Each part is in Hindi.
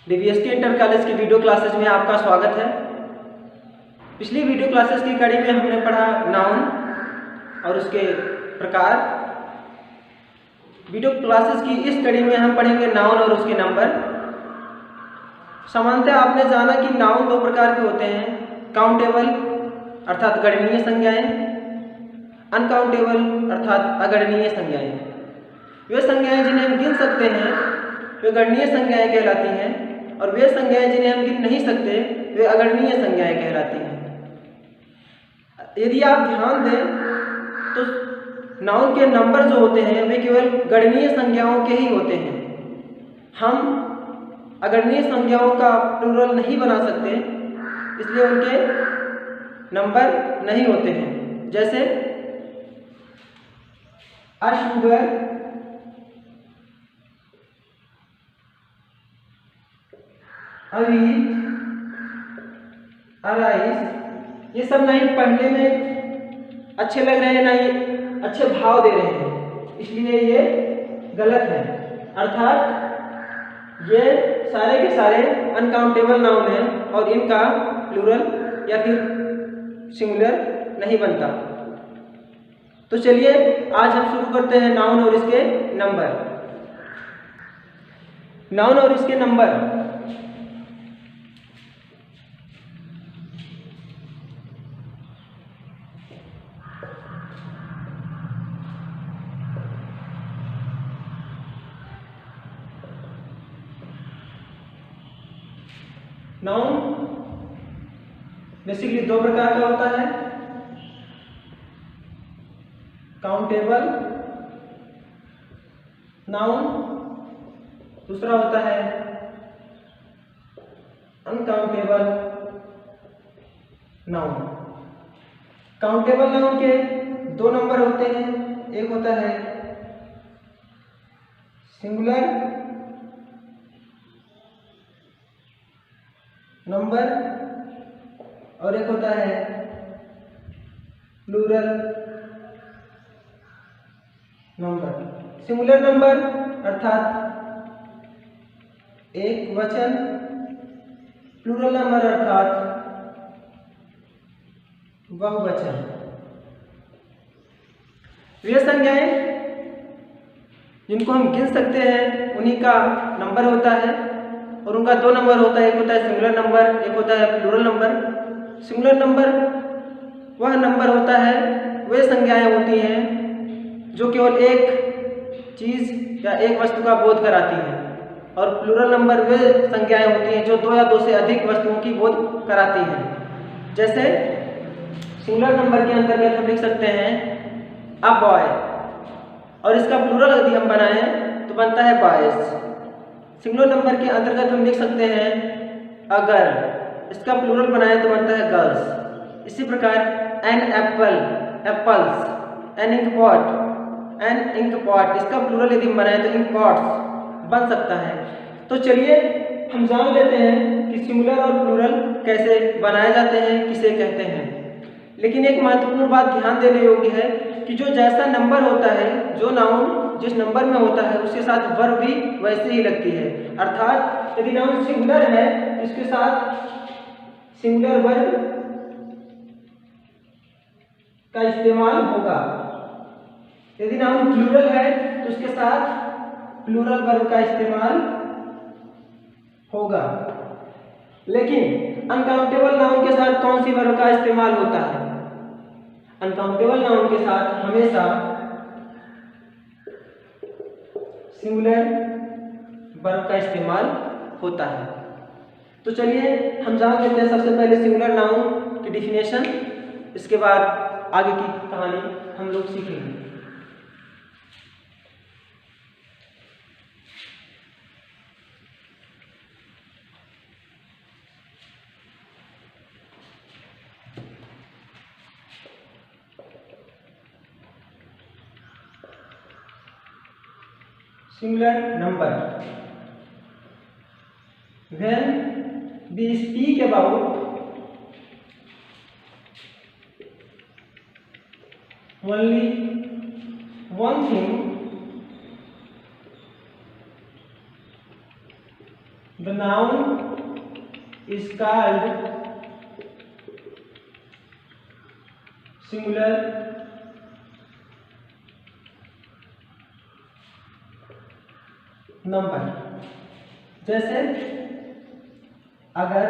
डीवीएसटी इंटर कॉलेज की वीडियो क्लासेज में आपका स्वागत है। पिछली वीडियो क्लासेस की कड़ी में हमने पढ़ा नाउन और उसके प्रकार। वीडियो क्लासेस की इस कड़ी में हम पढ़ेंगे नाउन और उसके नंबर। सामान्यतः आपने जाना कि नाउन दो प्रकार के होते हैं, काउंटेबल अर्थात गणनीय संज्ञाएं, अनकाउंटेबल अर्थात अगणनीय संज्ञाएं। वे संज्ञाएं जिन्हें हम गिन सकते हैं वे गणनीय संज्ञाएं कहलाती हैं और वे संज्ञाएं जिन्हें हम गिन नहीं सकते वे अगणनीय संज्ञाएं कहलाती हैं। यदि आप ध्यान दें तो नाउन के नंबर जो होते हैं वे केवल गणनीय संज्ञाओं के ही होते हैं। हम अगणनीय संज्ञाओं का प्लूरल नहीं बना सकते, इसलिए उनके नंबर नहीं होते हैं। जैसे अ शुगर, अ व्हीट, अ राइस, ये सब ना ही पढ़ने में अच्छे लग रहे हैं ना ही अच्छे भाव दे रहे हैं, इसलिए ये गलत है। अर्थात ये सारे के सारे अनकाउंटेबल नाउन हैं और इनका प्लूरल या फिर सिंगुलर नहीं बनता। तो चलिए आज हम शुरू करते हैं नाउन और इसके नंबर। नाउन और इसके नंबर। नाउन बेसिकली दो प्रकार का होता है, काउंटेबल नाउन, दूसरा होता है अनकाउंटेबल नाउन। काउंटेबल नाउन के दो नंबर होते हैं, एक होता है सिंगुलर नंबर और एक होता है प्लूरल नंबर। सिंगुलर नंबर अर्थात एक वचन, प्लूरल नंबर अर्थात बहुवचन। वे संज्ञाएं जिनको हम गिन सकते हैं उन्हीं का नंबर होता है और उनका दो नंबर होता है, एक होता है सिंगुलर नंबर, एक होता है प्लूरल नंबर। सिंगुलर नंबर वह नंबर होता है, वे संज्ञाएं होती हैं जो केवल एक चीज या एक वस्तु का बोध कराती हैं और प्लूरल नंबर वे संज्ञाएं होती हैं जो दो या दो से अधिक वस्तुओं की बोध कराती हैं। जैसे सिंगुलर नंबर के अंतर्गत हम लिख सकते हैं अ बॉय और इसका प्लूरल यदि हम बनाएं तो बनता है बॉयज। सिंगुलर नंबर के अंतर्गत हम लिख सकते हैं अ गर्ल, इसका प्लूरल बनाएं तो बनता है गर्ल्स। इसी प्रकार an apple, apples, an ink pot, an ink pot, इसका प्लूरल यदि हम बनाएं तो इंक पॉट्स बन सकता है। तो चलिए हम जान लेते हैं कि सिंगुलर और प्लूरल कैसे बनाए जाते हैं, किसे कहते हैं। लेकिन एक महत्वपूर्ण बात ध्यान देने योग्य है कि जो जैसा नंबर होता है, जो नाउन जिस नंबर में होता है उसके साथ वर्ब भी वैसे ही लगती है। अर्थात यदि नाउन सिंगुलर है तो इसके साथ सिंगुलर वर्ब का इस्तेमाल होगा, यदि नाउन प्लूरल है तो उसके साथ प्लूरल वर्ब का इस्तेमाल होगा। लेकिन अनकाउंटेबल नाउन के साथ कौन सी वर्ब का इस्तेमाल होता है? अनकाउंटेबल नाउन के साथ हमेशा सिंगुलर वर्ब का इस्तेमाल होता है। तो चलिए हम जान लेते हैं सबसे पहले सिंगुलर नाउन की डिफिनेशन, इसके बाद आगे की कहानी हम लोग सीखेंगे। Singular number. When we speak about only one thing, the noun is called singular number। जैसे अगर,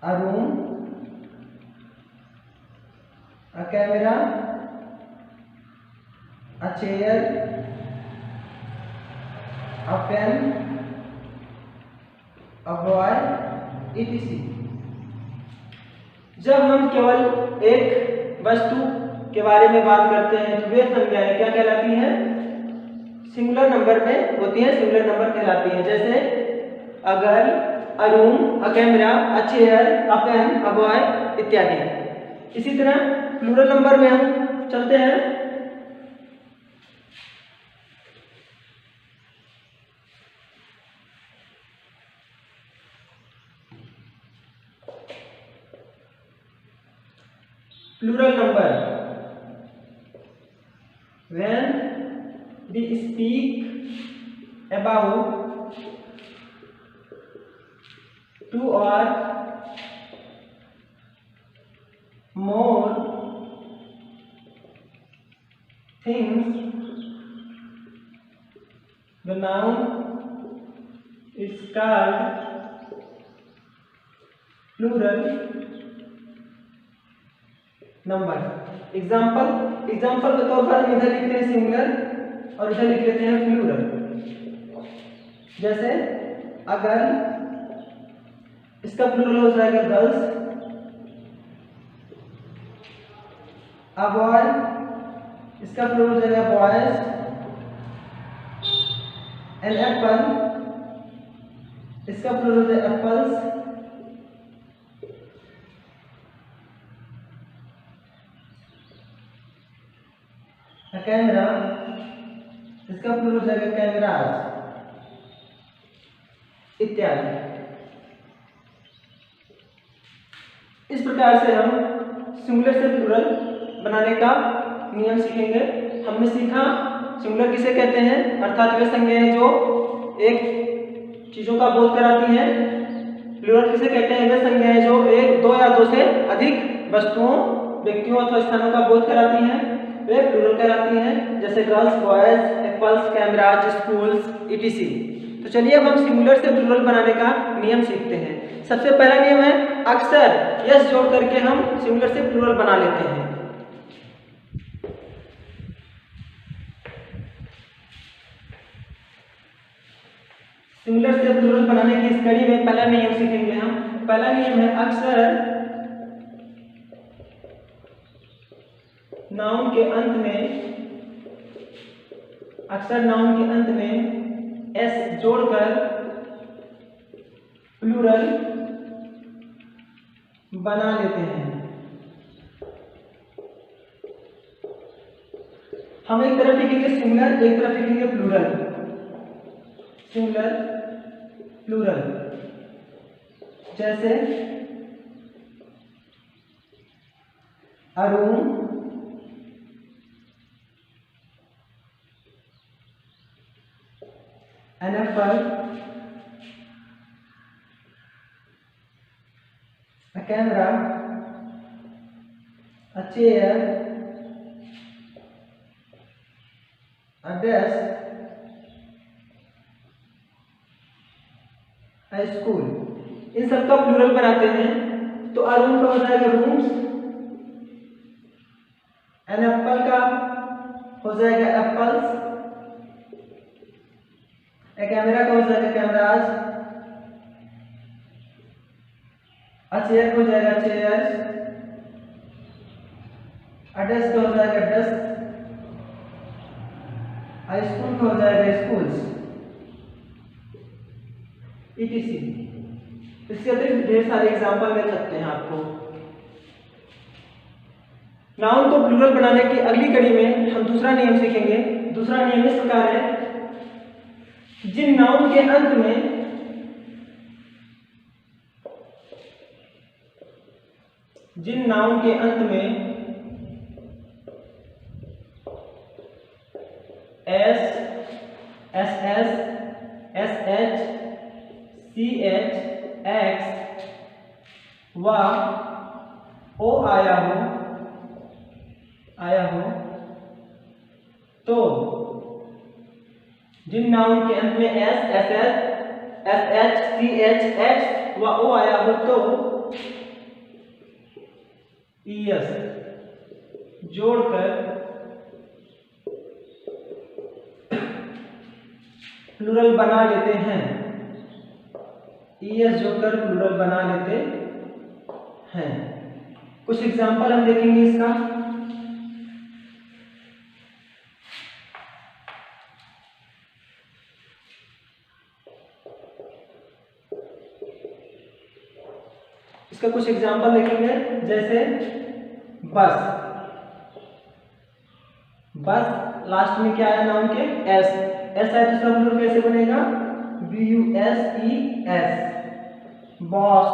Arun, a camera, a chair, a pen, a boy, etc। जब हम केवल एक वस्तु के बारे में बात करते हैं तो वे संज्ञाएं क्या कहलाती हैं? सिंगुलर नंबर में होती हैं, सिंगुलर नंबर कहलाती हैं। जैसे अगर, अरुण, a camera, a chair, a pen, a boy इत्यादि। इसी तरह प्लूरल नंबर में हम चलते हैं। Plural number, when we speak about two or more things, the noun is called plural number. Example के तौर पर हम इधर लिखते हैं सिंगुलर और इधर लिख लेते हैं प्लूरल। जैसे अगर, इसका प्लूरल हो जाएगा गर्ल्स, अ बॉय, इसका प्लूरल हो जाएगा बॉयज, एन एप्पल, इसका प्लूरल हो जाएगा एप्पल्स, कैमरा, इसका प्लूरल हो जाएगा कैमरास इत्यादि। इस प्रकार से हम सिंगुलर से प्लूरल बनाने का नियम सीखेंगे। हमने सीखा सिंगुलर किसे कहते हैं, अर्थात वे संज्ञाएं जो एक चीजों का बोध कराती हैं। प्लूरल किसे कहते हैं, वे संज्ञाएं जो एक, दो या दो से अधिक वस्तुओं, व्यक्तियों अथवा स्थानों का बोध कराती हैं, वे प्लूरल कहलाती हैं। जैसे girls, boys, apples, cameras, schools etc। तो चलिए अब हम सिंगुलर से प्लूरल बनाने का नियम सीखते हैं। सबसे पहला नियम है अक्सर यस जोड़ करके हम सिंगुलर से प्लूरल बना लेते हैं। सिंगुलर से प्लूरल बनाने की इस कड़ी में पहला नियम सीखेंगे हम। पहला नियम है अक्सर नाउन के अंत में एस जोड़कर प्लूरल बना लेते हैं। हम एक तरफ लिखेंगे सिंगुलर, एक तरफ लिखेंगे प्लूरल। Singular, plural. जैसे Arun, an apple, a camera, a chair, a desk, a school। इन सबका प्लूरल बनाते हैं तो अरुण का हो जाएगा रूम्स, एन एप्पल का हो जाएगा एप्पल्स, ए कैमरा का हो जाएगा कैमराज, अ चेयर हो जाएगा चेयर्स, अ डेस्क हो जाएगा डेस्क, अ स्कूल हो जाएगा स्कूल्स etc। इसके अतिरिक्त ढेर सारे एग्जाम्पल मिल सकते हैं आपको। नाउन को प्लूरल बनाने की अगली कड़ी में हम दूसरा नियम सीखेंगे। दूसरा नियम इस प्रकार है, जिन नाउन के अंत में S, S S, S H, व ओ आया हो तो जिन नाउन के अंत में S, S H, C H, X व ओ आया हो तो ईएस जोड़कर प्लूरल बना लेते हैं। ईएस जोड़कर प्लूरल बना लेते हैं। कुछ एग्जांपल हम देखेंगे इसका। इसका कुछ एग्जांपल देखेंगे, जैसे बस। बस लास्ट में क्या है नाउन के? एस। एस है तो इसका प्लूरल कैसे बनेगा? BUSES। बॉस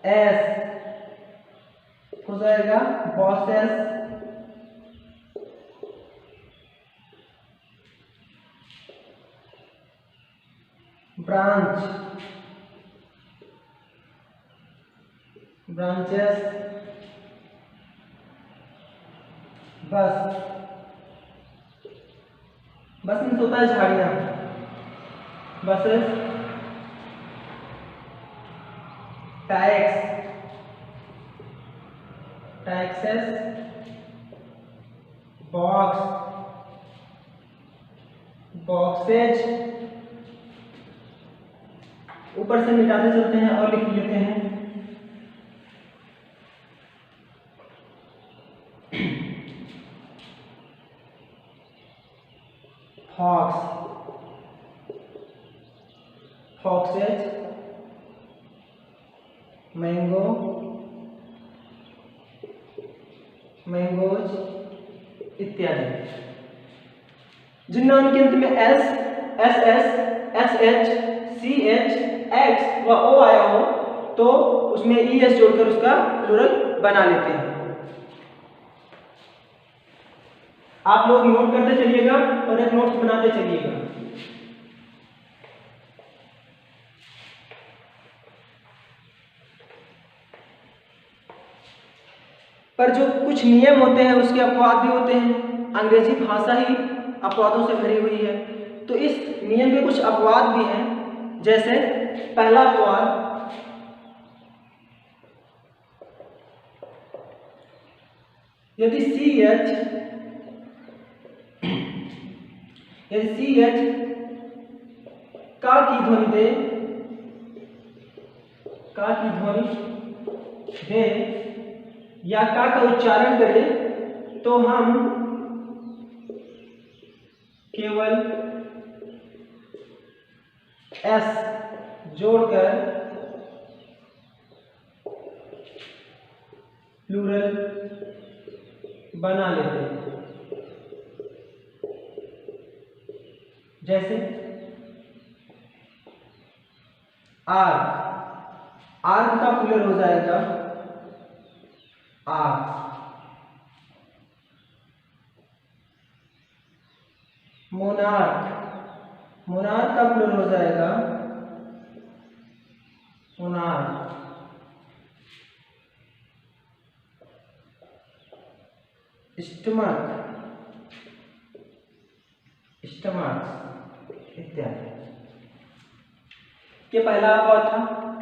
एस हो जाएगा बॉसेस। Branch, branches. बस, बस मीन्स होता है झाड़ियां। Buses. Tax, taxes. Box, boxes. ऊपर से मिटाते चलते हैं और लिख लेते हैं। Fox, foxes. मैंगो, मैंगोज इत्यादि। जिन नाउन के अंत में S, S S, S H, C H, X व ओ आया हो तो उसमें ईएस जोड़कर उसका प्लूरल बना लेते हैं। आप लोग नोट करते चलिएगा और एक नोट्स बनाते चलिएगा। पर जो कुछ नियम होते हैं उसके अपवाद भी होते हैं। अंग्रेजी भाषा ही अपवादों से भरी हुई है, तो इस नियम के कुछ अपवाद भी हैं। जैसे पहला अपवाद, यदि सी एच का की ध्वनि दे, का की ध्वनि दे या का उच्चारण करे तो हम केवल एस जोड़कर प्लूरल बना लेते हैं। जैसे आर्क, आर्क का प्लूरल हो जाएगा आर्क। मोनार्क, मोनार्क का प्लूरल हो जाएगा मोनार्क। स्टमक, स्टमक इत्यादि। ये पहला अपवाद था।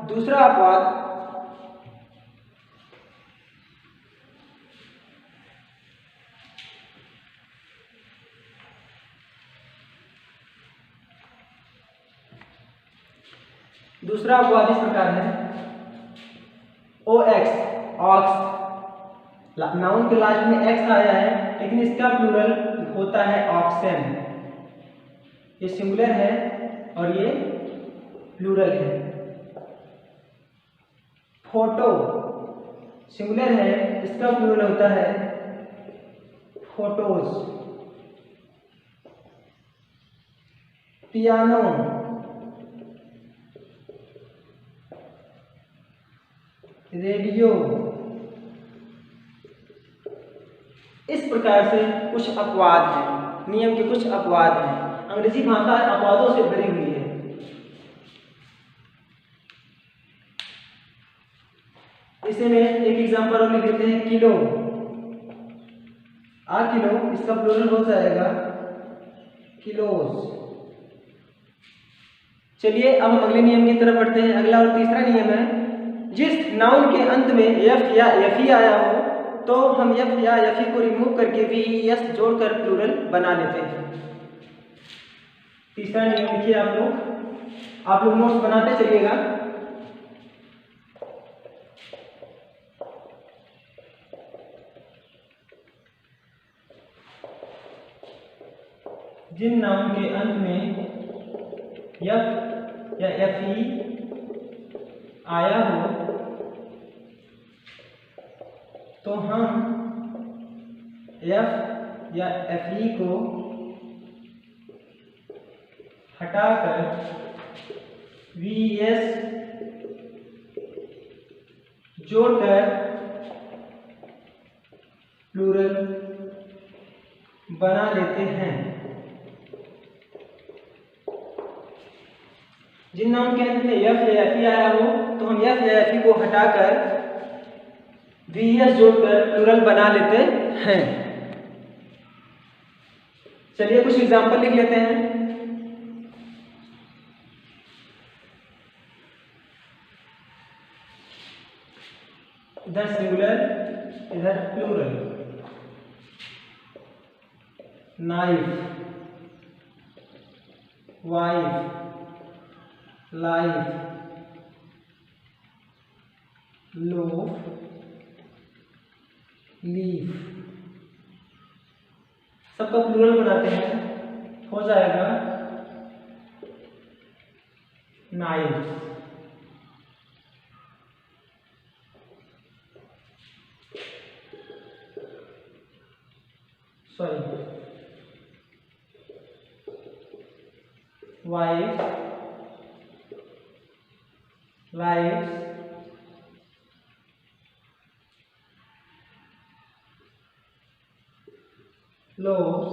दूसरा अपवाद, दूसरा अपवाद इस प्रकार है, ओ एक्स, ऑक्स। नाउन के लास्ट में एक्स आया है लेकिन इसका प्लूरल होता है ऑक्सन। ये सिंगुलर है और ये प्लूरल है। फोटो सिंगुलर है, इसका प्लूरल होता है फोटोज। Piano, radio. इस प्रकार से कुछ अपवाद हैं, नियम के कुछ अपवाद हैं। अंग्रेजी भाषा अपवादों से भरी हुई है। इसे में एक एग्जांपल और लिख देते हैं, किलो। किलो, इसका प्लूरल हो जाएगा किलोस। चलिए अब हम अगले नियम की तरफ बढ़ते हैं। अगला और तीसरा नियम है, जिस नाउन के अंत में एफ या एफ ई आया हो तो हम एफ या एफ ई को रिमूव करके वी ई एस जोड़कर प्लूरल बना लेते हैं। तीसरा नियम लिखिए आप लोग नोट्स बनाते चलिएगा। जिन नाउन के अंत में एफ या एफ ई आया हो तो हम एफ या एफ ई को हटाकर वी एस जोड़कर प्लूरल बना लेते हैं। जिन नाउन के अंत में एफ या एफ ई आया हो तो हम एफ या एफ ई को हटाकर वी एस जोड़कर प्लूरल बना लेते हैं। चलिए कुछ एग्जांपल लिख लेते हैं। इधर सिंगुलर इधर plural. Knife, wife, life, loaf, leaf, सबका प्लूरल बनाते हैं, हो जाएगा knife. Wife, life, loaves,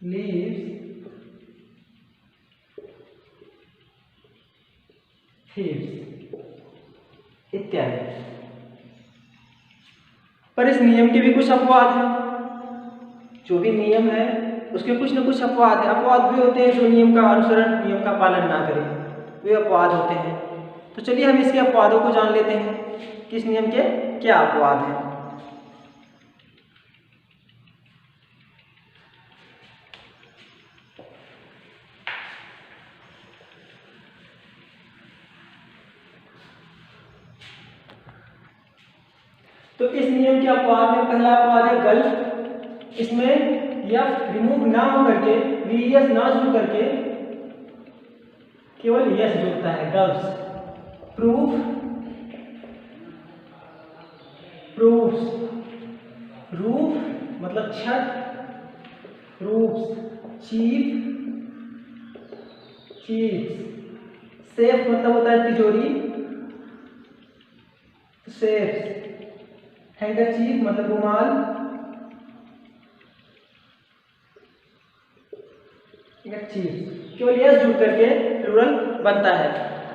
leaves, thieves इत्यादि। पर इस नियम के भी कुछ अपवाद हैं। जो भी नियम है उसके कुछ न कुछ अपवाद है। अपवाद भी होते हैं जो नियम का अनुसरण, नियम का पालन ना करें, वे अपवाद होते हैं। तो चलिए हम इसके अपवादों को जान लेते हैं कि इस नियम के क्या अपवाद हैं। तो इस नियम के अपवाद में पहला अपवाद है गल्फ। इसमें एफ रिमूव ना हो करके वी एस ना जुड़ करके केवल यस जुड़ता है, गल्फ्स। प्रूफ, प्रूफ्स, रूफ मतलब छत, रूफ्स, चीफ, चीफ्स। सेफ मतलब होता है तिजोरी, सेफ्स। हैंडरचीफ मतलब रुमाल, चीफ। केवल यस जुड़ करके प्लूरल बनता है।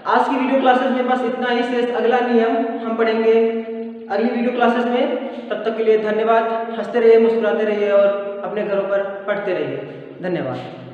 आज की वीडियो क्लासेस में बस इतना ही। शेष अगला नियम हम पढ़ेंगे अगली वीडियो क्लासेस में। तब तक के लिए धन्यवाद। हंसते रहिए, मुस्कुराते रहिए और अपने घरों पर पढ़ते रहिए। धन्यवाद।